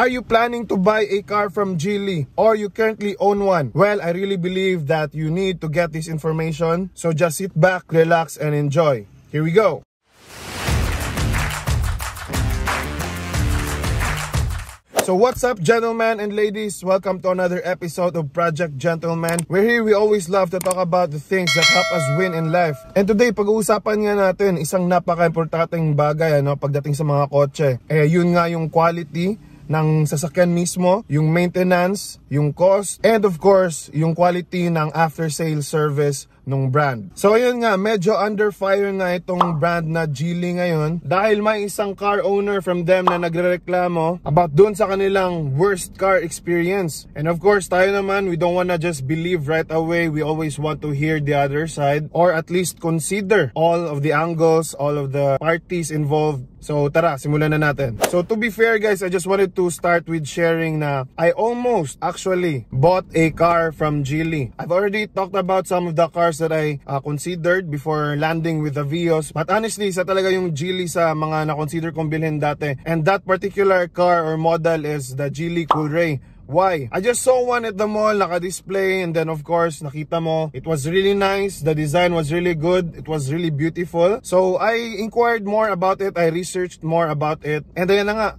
Are you planning to buy a car from Geely or you currently own one? Well, I really believe that you need to get this information. So just sit back, relax, and enjoy. Here we go. So what's up, gentlemen and ladies? Welcome to another episode of Project Gentleman. We're here, we always love to talk about the things that help us win in life. And today, pag-uusapan nga natin isang napaka-importanteng bagay pagdating sa mga kotse. Yun nga yung quality ng sasakyan mismo, yung maintenance, yung cost, and of course, yung quality ng after-sale service ng brand. So ayun nga, medyo under fire nga itong brand na Geely ngayon dahil may isang car owner from them na nagrereklamo about dun sa kanilang worst car experience. And of course, tayo naman, we don't wanna just believe right away. We always want to hear the other side or at least consider all of the angles, all of the parties involved. So tara, simulan na natin. So to be fair guys, I just wanted to start with sharing na I almost actually bought a car from Geely. I've already talked about some of the cars that I considered before landing with the Vios. But honestly, isa talaga yung Geely sa mga na-consider kong bilhin dati. And that particular car or model is the Geely Coolray. Why? I just saw one at the mall, naka-display, and then of course, nakita mo, it was really nice, the design was really good, it was really beautiful. So I inquired more about it, I researched more about it, and ayan na nga,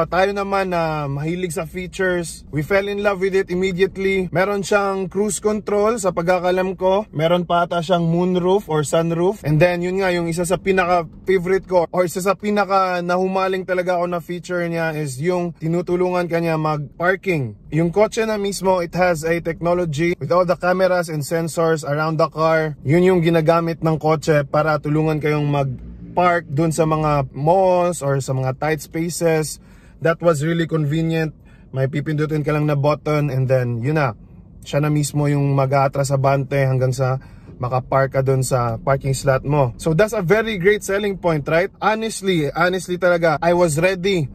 tayo naman na mahilig sa features, we fell in love with it immediately. Meron siyang cruise control sa pagkakalam ko, meron pa ata siyang moonroof or sunroof, and then yun nga yung isa sa pinaka-favorite ko or isa sa pinaka-nahumaling talaga ako na feature niya is yung tinutulungan kanya mag-parking. Yung kotse na mismo, it has a technology with all the cameras and sensors around the car. Yun yung ginagamit ng kotse para tulungan kayong mag-park dun sa mga malls or sa mga tight spaces. That was really convenient. May pipindutin ka lang na button and then yun na, siya na mismo yung mag-aatras sa bante hanggang sa makapark ka dun sa parking slot mo. So that's a very great selling point, right? Honestly talaga, I was ready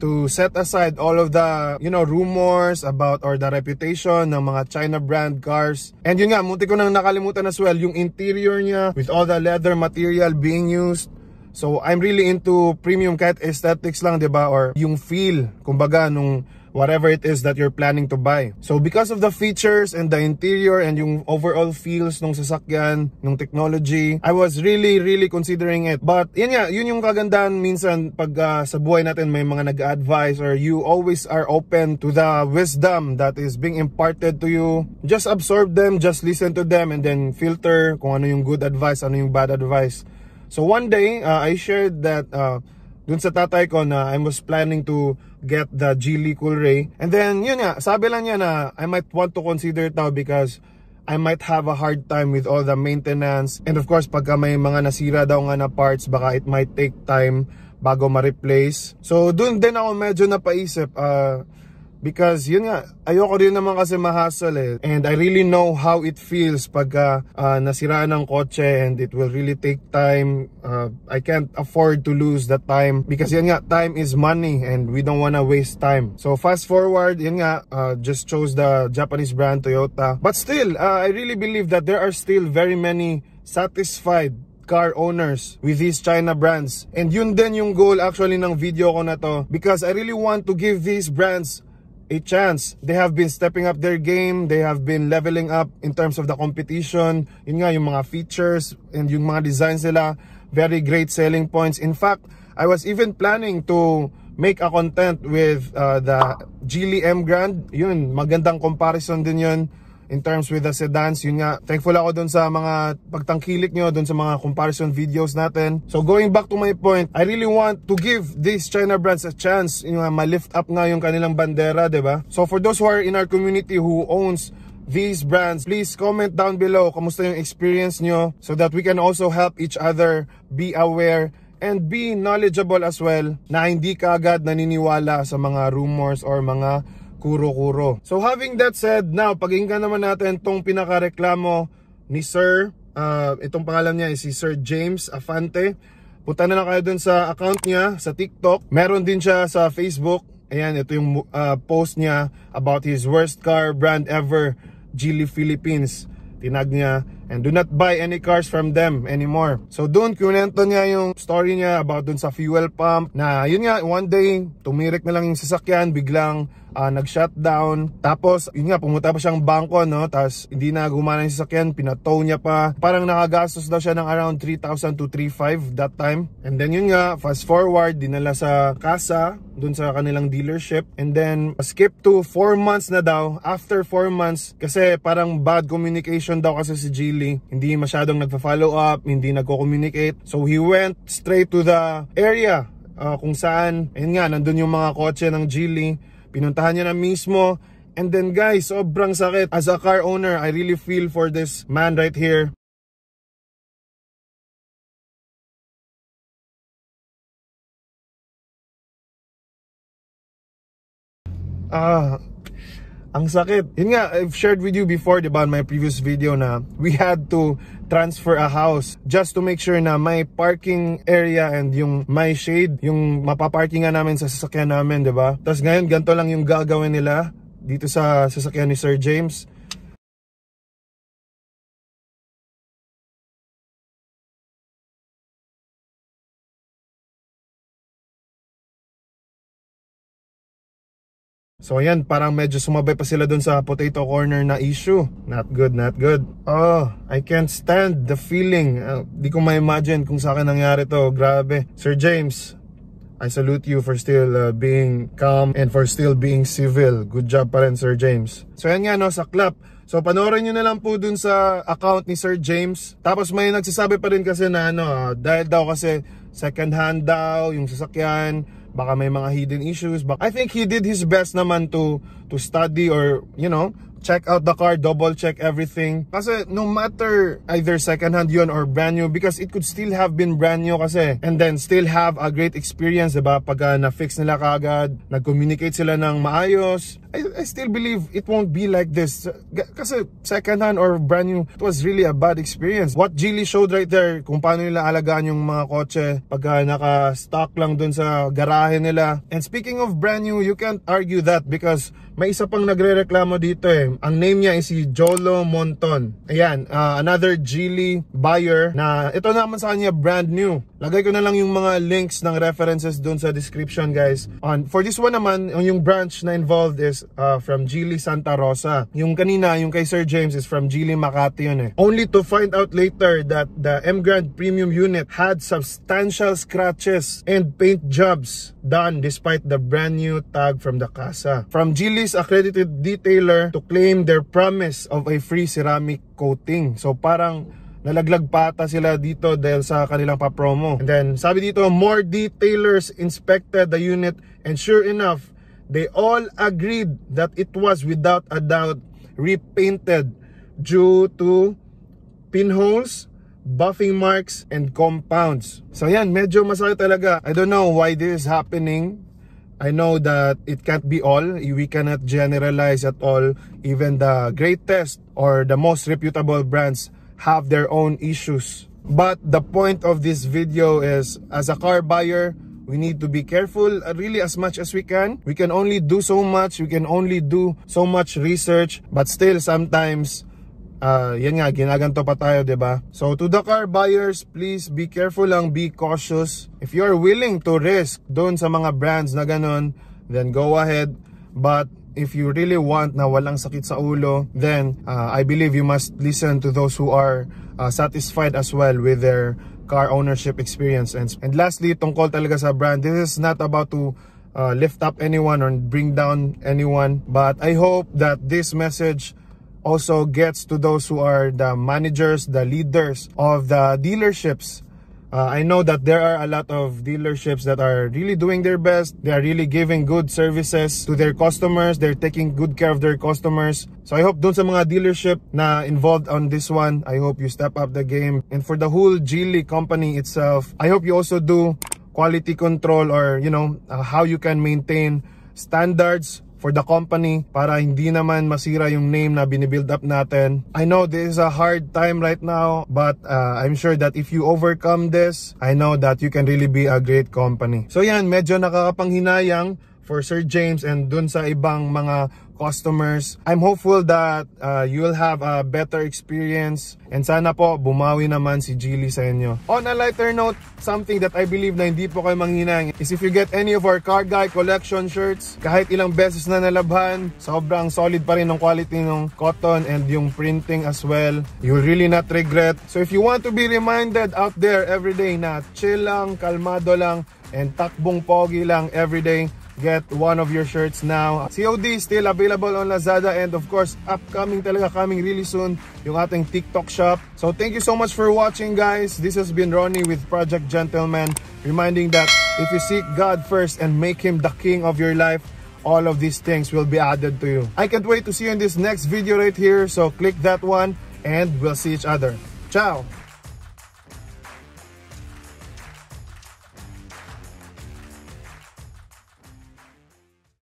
to set aside all of the, rumors about or the reputation ng mga China brand cars. And yun nga, munti ko nang nakalimutan as well, yung interior niya with all the leather material being used. So I'm really into premium kahit aesthetics lang, diba? Or yung feel, kumbaga, nung whatever it is that you're planning to buy. So because of the features and the interior and yung overall feels nung sasakyan, nung technology, I was really considering it. But yun yung kagandahan minsan pag sa buhay natin may mga nag-advise or you always are open to the wisdom that is being imparted to you. Just absorb them, just listen to them, and then filter kung ano yung good advice, ano yung bad advice. So one day, I shared that dun sa tatay ko na I was planning to get the Geely Coolray. And then, yun nga, sabi lang niya na I might want to consider it now because I might have a hard time with all the maintenance. And of course, pagka may mga nasira daw nga na parts, baka it might take time bago ma-replace. So dun din ako medyo napaisip, because yun nga, ayoko din naman kasi ma-hassle eh. And I really know how it feels pagka nasiraan ng kotse and it will really take time. I can't afford to lose that time because yun nga, time is money and we don't wanna waste time. So fast forward, yun nga, just chose the Japanese brand Toyota. But still, I really believe that there are still very many satisfied car owners with these China brands. And yun din yung goal actually ng video ko na to because I really want to give these brands a chance. They have been stepping up their game. They have been leveling up in terms of the competition. Yun nga, yung mga features and yung mga designs nila, very great selling points. In fact, I was even planning to make a content with the Geely M Grand. Yun, magandang comparison din yun in terms with the sedans. Yun nga, thankful ako dun sa mga pagtangkilik nyo, dun sa mga comparison videos natin. So going back to my point, I really want to give these China brands a chance, ma-lift up nga yung kanilang bandera, diba? So for those who are in our community who owns these brands, please comment down below kamusta yung experience nyo so that we can also help each other be aware and be knowledgeable as well na hindi ka agad naniniwala sa mga rumors or mga kuro-kuro. So having that said, now pakinggan naman natin tong pinakareklamo ni Sir, itong pangalan niya is si Sir James Afante. Punta na lang kayo dun sa account niya sa TikTok. Meron din siya sa Facebook. Ayan, ito yung post niya about his worst car brand ever, Geely Philippines. Tinag niya. and do not buy any cars from them anymore. So doon, kunento niya yung story niya about dun sa fuel pump na yun nga, one day, tumirik na lang yung sasakyan, biglang nag-shutdown. Tapos, yun nga, pumunta pa siyang bangko, no? Tapos, hindi na gumana yung sasakyan, pinatow niya pa. Parang nakagastos daw siya ng around 3,000 to 3,500 that time. And then, yun nga, fast forward, dinala sa kasa, dun sa kanilang dealership. And then, skip to 4 months na daw. After 4 months, kasi parang bad communication daw kasi si Geely. Hindi masyadong nagpa-follow up, hindi nagko-communicate. So, he went straight to the area kung saan, ayun nga, nandun yung mga kotse ng Geely. Pinuntahan niya na mismo. And then guys, sobrang sakit. As a car owner, I really feel for this man right here. Ang sakit. Yun nga, I've shared with you before, diba, in my previous video na we had to transfer a house just to make sure na may parking area and yung may shade, yung mapaparkingan namin sa sasakyan namin, diba? Tapos ngayon, ganito lang yung gagawin nila dito sa sasakyan ni Sir James. So ayan, parang medyo sumabay pa sila dun sa potato corner na issue. Not good, not good. Oh, I can't stand the feeling. Di ko ma-imagine kung sa akin nangyari to. Grabe. Sir James, I salute you for still being calm and for still being civil. Good job pa rin, Sir James. So ayan nga, no, sa clap. So panoorin nyo na lang po dun sa account ni Sir James. Tapos may nagsasabi pa rin kasi na dahil daw kasi second hand daw yung sasakyan, baka may mga hidden issues. But I think he did his best naman to study or, you know, check out the car, double check everything. Kasi no matter either second hand yun or brand new, because it could still have been brand new kasi, and then still have a great experience, diba? Pag na-fix nila kaagad, nag-communicate sila ng maayos, I still believe it won't be like this. Kasi second hand or brand new, it was really a bad experience. What Geely showed right there, kung paano nila alagaan yung mga kotse pag naka-stock lang dun sa garahe nila. And speaking of brand new, you can't argue that because may isa pang nagre-reklamo dito eh. Ang name niya is si Jolo Monton. Ayan, another Geely buyer na ito naman sa kanya brand new. Lagay ko na lang yung mga links ng references dun sa description, guys. For this one naman, yung branch na involved is from Geely Santa Rosa. Yung kanina, yung kay Sir James is from Geely Makati yun eh. Only to find out later that the M Grand Premium unit had substantial scratches and paint jobs done despite the brand new tag from the casa. From Geely's accredited detailer to claim their promise of a free ceramic coating. So parang nalaglag pata sila dito dahil sa kanilang pa-promo. And then sabi dito, more detailers inspected the unit and sure enough, they all agreed that it was without a doubt repainted due to pinholes, buffing marks, and compounds. So yan, medyo masakit talaga. I don't know why this is happening. I know that it can't be all. We cannot generalize at all. Even the greatest or the most reputable brands have their own issues. But the point of this video is, as a car buyer, we need to be careful really as much as we can. We can only do so much. We can only do so much research. But still, sometimes, yan nga, ginaganto pa tayo, diba? So, to the car buyers, please be careful lang, be cautious. If you're willing to risk doon sa mga brands na ganon, then go ahead. But if you really want na walang sakit sa ulo, then I believe you must listen to those who are satisfied as well with their car ownership experience. And lastly, tungkol talaga sa brand, this is not about to lift up anyone or bring down anyone, but I hope that this message also gets to those who are the managers, the leaders of the dealerships. I know that there are a lot of dealerships that are really doing their best. They are really giving good services to their customers. They're taking good care of their customers. So I hope dun sa mga dealership na involved on this one, I hope you step up the game. And for the whole Geely company itself, I hope you also do quality control or, you know, how you can maintain standards for the company para hindi naman masira yung name na binibuild up natin. I know this is a hard time right now, but I'm sure that if you overcome this, I know that you can really be a great company. So yan, medyo nakakapanghinayang for Sir James and dun sa ibang mga customers. I'm hopeful that you will have a better experience and sana po bumawi naman si Geely sa inyo. On a lighter note, something that I believe na hindi po kayo manghinang is if you get any of our Car Guy collection shirts, kahit ilang beses na nalabhan, sobrang solid pa rin ng quality ng cotton and yung printing as well. You will really not regret. So if you want to be reminded out there everyday na chill lang, kalmado lang, and takbong pogi lang everyday, get one of your shirts now. COD still available on Lazada, and of course upcoming talaga, coming really soon, yung ating TikTok shop. So thank you so much for watching, guys. This has been Ronnie with Project Gentleman, reminding that if you seek God first and make Him the king of your life, all of these things will be added to you. I can't wait to see you in this next video right here, so click that one and we'll see each other. Ciao!